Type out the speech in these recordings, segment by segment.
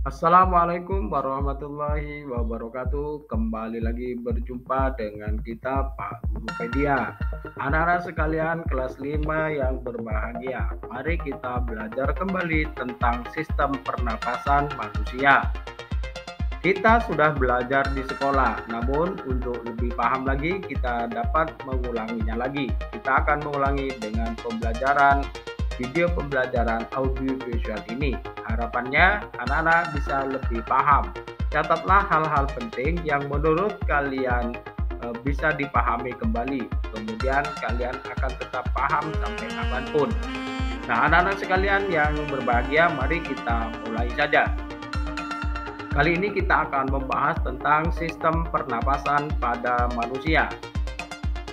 Assalamualaikum warahmatullahi wabarakatuh. Kembali lagi berjumpa dengan kita Pak Gurupedia. Anak-anak sekalian kelas 5 yang berbahagia. Mari kita belajar kembali tentang sistem pernapasan manusia. Kita sudah belajar di sekolah, namun untuk lebih paham lagi kita dapat mengulanginya lagi. Kita akan mengulangi dengan pembelajaran video pembelajaran audiovisual ini. Harapannya anak-anak bisa lebih paham. Catatlah hal-hal penting yang menurut kalian bisa dipahami kembali. Kemudian kalian akan tetap paham sampai kapanpun. Nah, anak-anak sekalian yang berbahagia, mari kita mulai saja. Kali ini kita akan membahas tentang sistem pernapasan pada manusia.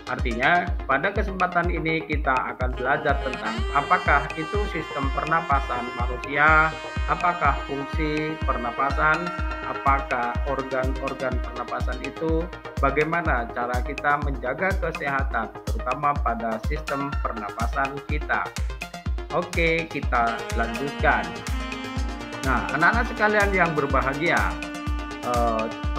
Artinya, pada kesempatan ini kita akan belajar tentang apakah itu sistem pernapasan manusia, apakah fungsi pernapasan, apakah organ-organ pernapasan itu, bagaimana cara kita menjaga kesehatan, terutama pada sistem pernapasan kita. Oke, kita lanjutkan. Nah, anak-anak sekalian yang berbahagia,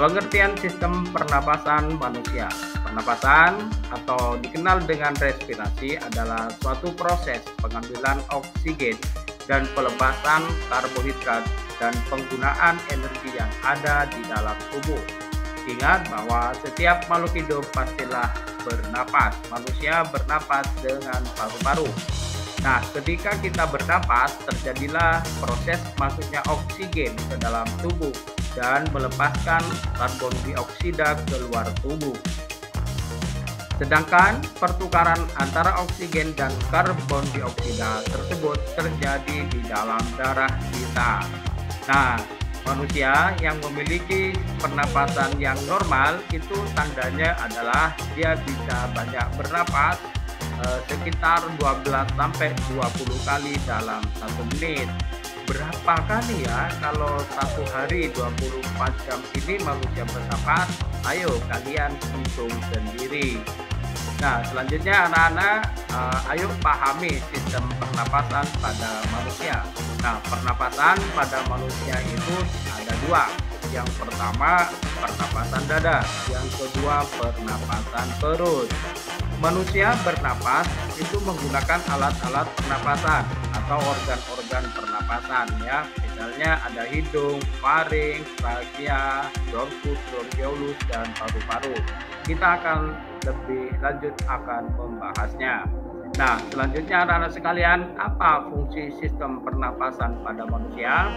pengertian sistem pernapasan manusia. Pernapasan atau dikenal dengan respirasi adalah suatu proses pengambilan oksigen dan pelepasan karbohidrat dan penggunaan energi yang ada di dalam tubuh. Ingat bahwa setiap makhluk hidup pastilah bernapas. Manusia bernapas dengan paru-paru. Nah, ketika kita bernapas, terjadilah proses masuknya oksigen ke dalam tubuh dan melepaskan karbon dioksida keluar tubuh. Sedangkan pertukaran antara oksigen dan karbon dioksida tersebut terjadi di dalam darah kita. Nah, manusia yang memiliki pernapasan yang normal itu tandanya adalah dia bisa banyak bernapas sekitar 12 sampai 20 kali dalam 1 menit. Berapa kali ya kalau satu hari 24 jam ini manusia bernapas? Ayo kalian hitung sendiri. Nah, selanjutnya anak-anak, ayo pahami sistem pernapasan pada manusia. Nah, pernapasan pada manusia itu ada dua. Yang pertama pernapasan dada, yang kedua pernapasan perut. Manusia bernapas itu menggunakan alat-alat pernapasan atau organ-organ pernapasan ya. Misalnya ada hidung, faring, trachea, bronkus, bronkiolus, dan paru-paru. Kita akan lebih lanjut akan membahasnya. Nah, selanjutnya anak-anak sekalian, apa fungsi sistem pernapasan pada manusia?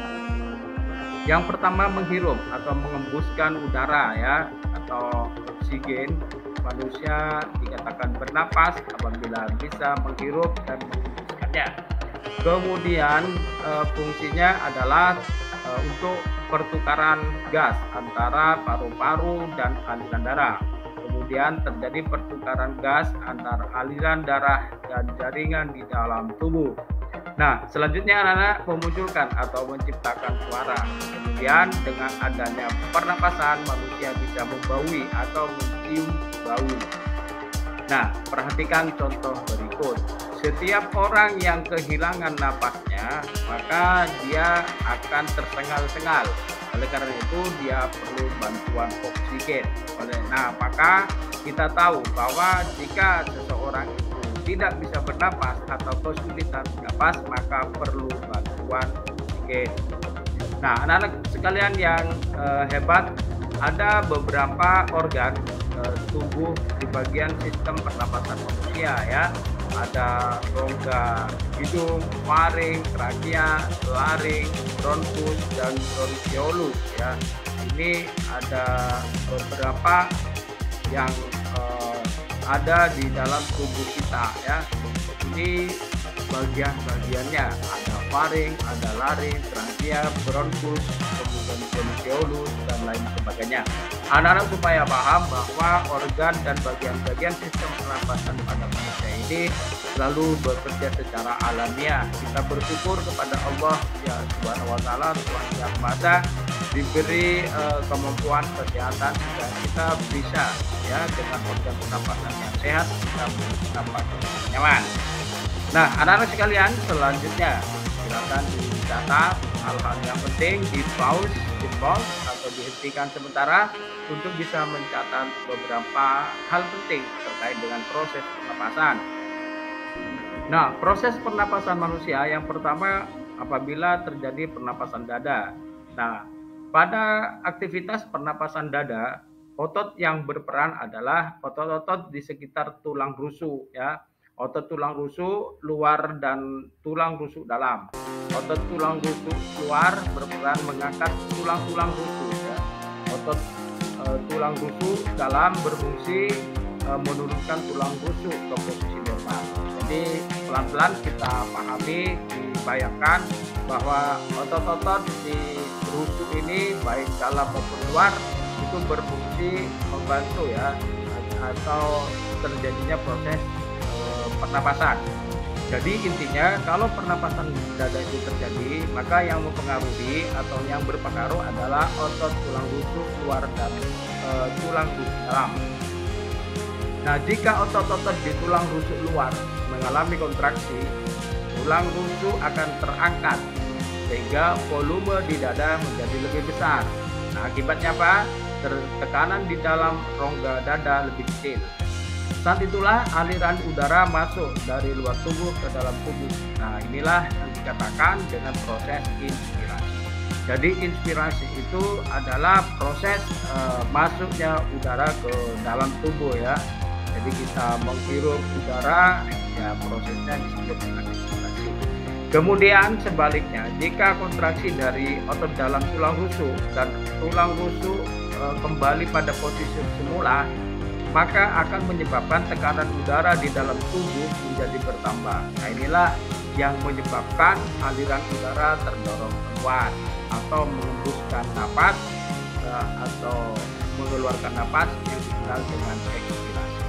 Yang pertama menghirup atau mengembuskan udara ya atau oksigen. Manusia dikatakan bernapas apabila bisa menghirup dan mengembuskannya. Kemudian fungsinya adalah untuk pertukaran gas antara paru-paru dan aliran darah. Kemudian terjadi pertukaran gas antara aliran darah dan jaringan di dalam tubuh. Nah, selanjutnya anak-anak memunculkan atau menciptakan suara. Kemudian dengan adanya pernapasan manusia bisa membaui atau mencium bau. Nah, perhatikan contoh berikut. Setiap orang yang kehilangan napasnya, maka dia akan tersengal-sengal. Oleh karena itu, dia perlu bantuan oksigen. Maka kita tahu bahwa jika seseorang itu tidak bisa bernapas atau kesulitan bernapas, maka perlu bantuan oksigen. Nah, anak-anak sekalian yang hebat, ada beberapa organ tubuh di bagian sistem pernapasan manusia ya. Ada rongga hidung, faring, trachea, laring, bronkus, dan bronkiolus ya. Ini ada beberapa yang ada di dalam tubuh kita ya. Ini bagian-bagiannya, ada faring, ada laring, trachea, bronkus, kemudian bronkiolus, dan lain sebagainya. Anak-anak supaya paham bahwa organ dan bagian-bagian sistem pernapasan pada manusia ini selalu bekerja secara alamiah. Kita bersyukur kepada Allah ya Subhanahu wa taala, Tuhan yang Maha, diberi kemampuan kesehatan dan kita bisa ya dengan organ pernapasan yang sehat kita bernapas nyaman. Nah, anak-anak sekalian, selanjutnya silakan dicatat hal-hal yang penting di pause atau dihentikan sementara untuk bisa mencatat beberapa hal penting terkait dengan proses pernapasan. Nah, proses pernapasan manusia yang pertama apabila terjadi pernapasan dada. Nah, pada aktivitas pernapasan dada, otot yang berperan adalah otot-otot di sekitar tulang rusuk ya. Otot tulang rusuk luar dan tulang rusuk dalam. Otot tulang rusuk luar berperan mengangkat tulang-tulang rusuk ya. Otot tulang rusuk dalam berfungsi menurunkan tulang rusuk ke posisi normal. Jadi pelan-pelan kita pahami, dibayangkan bahwa otot-otot di rusuk ini baik dalam maupun luar itu berfungsi membantu ya atau terjadinya proses pernapasan. Jadi intinya kalau pernapasan dada itu terjadi, maka yang mempengaruhi atau yang berpengaruh adalah otot tulang rusuk luar dan tulang rusuk dalam. Nah, jika otot-otot di tulang rusuk luar mengalami kontraksi, tulang rusuk akan terangkat sehingga volume di dada menjadi lebih besar. Nah, akibatnya apa? Tekanan di dalam rongga dada lebih kecil. Saat itulah aliran udara masuk dari luar tubuh ke dalam tubuh. Nah, inilah yang dikatakan dengan proses inspirasi. Jadi inspirasi itu adalah proses masuknya udara ke dalam tubuh ya. Jadi kita menghirup udara, ya prosesnya disebut dengan inspirasi. Kemudian sebaliknya, jika kontraksi dari otot dalam tulang rusuk dan tulang rusuk kembali pada posisi semula, maka akan menyebabkan tekanan udara di dalam tubuh menjadi bertambah. Nah, inilah yang menyebabkan aliran udara terdorong keluar atau mengembuskan napas atau mengeluarkan napas yang dikenal dengan ekspirasi.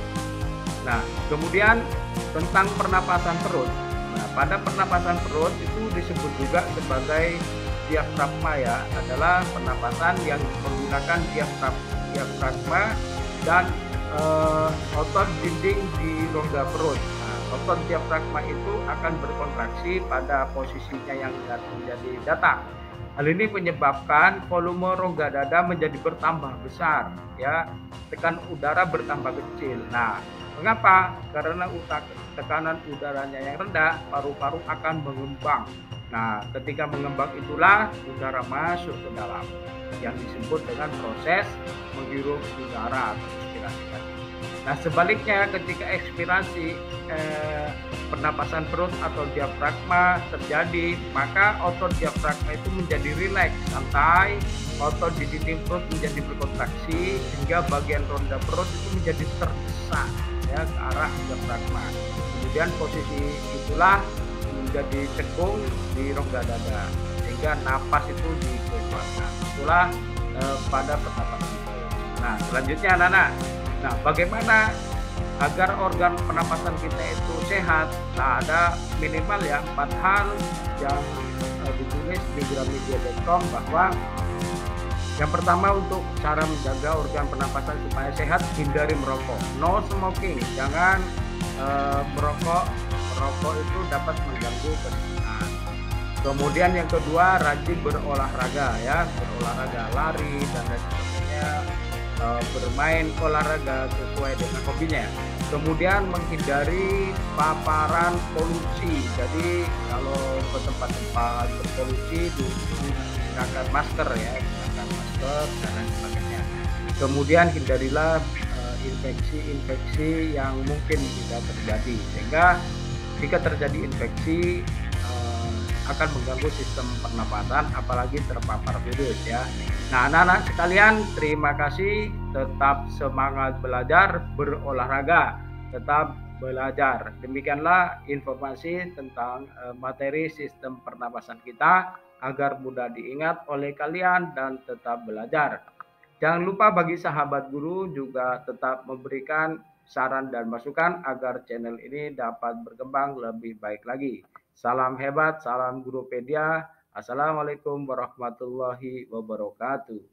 Nah, kemudian tentang pernapasan perut. Nah, pada pernapasan perut itu disebut juga sebagai diafragma ya, adalah pernapasan yang menggunakan diafragma dan otot dinding di rongga perut. Nah, otot diafragma itu akan berkontraksi pada posisinya yang menjadi datar. Hal ini menyebabkan volume rongga dada menjadi bertambah besar, ya. Tekan udara bertambah kecil. Nah, mengapa? Karena tekanan udaranya yang rendah, paru-paru akan mengembang. Nah, ketika mengembang itulah udara masuk ke dalam, yang disebut dengan proses menghirup udara atau ekspirasi tadi. Nah, sebaliknya ketika ekspirasi pernapasan perut atau diafragma terjadi, maka otot diafragma itu menjadi rileks, santai, otot di dinding perut menjadi berkontraksi sehingga bagian ronda perut itu menjadi terdesak ya ke arah diafragma. Kemudian posisi itulah menjadi cekung di rongga dada sehingga napas itu dikeluarkan. Itulah pada pernapasan perut. Nah, selanjutnya anak-anak. Nah, bagaimana agar organ pernapasan kita itu sehat? Nah, ada minimal ya 4 hal yang ditulis di gramedia.com bahwa yang pertama untuk cara menjaga organ pernapasan supaya sehat, hindari merokok. No smoking, jangan merokok. Merokok itu dapat mengganggu kesehatan. Kemudian yang kedua, rajin berolahraga ya, berolahraga lari dan lain sebagainya. Bermain olahraga sesuai dengan hobinya. Kemudian menghindari paparan polusi. Jadi kalau ke tempat-tempat berpolusi gunakan masker ya, gunakan masker dan lain sebagainya. Kemudian hindarilah infeksi-infeksi yang mungkin bisa terjadi, sehingga jika terjadi infeksi akan mengganggu sistem pernapasan, apalagi terpapar virus ya. Nah, anak-anak sekalian, terima kasih. Tetap semangat belajar, berolahraga, tetap belajar. Demikianlah informasi tentang materi sistem pernapasan kita agar mudah diingat oleh kalian dan tetap belajar. Jangan lupa bagi sahabat guru juga tetap memberikan saran dan masukan agar channel ini dapat berkembang lebih baik lagi. Salam hebat, salam Gurupedia. Assalamualaikum warahmatullahi wabarakatuh.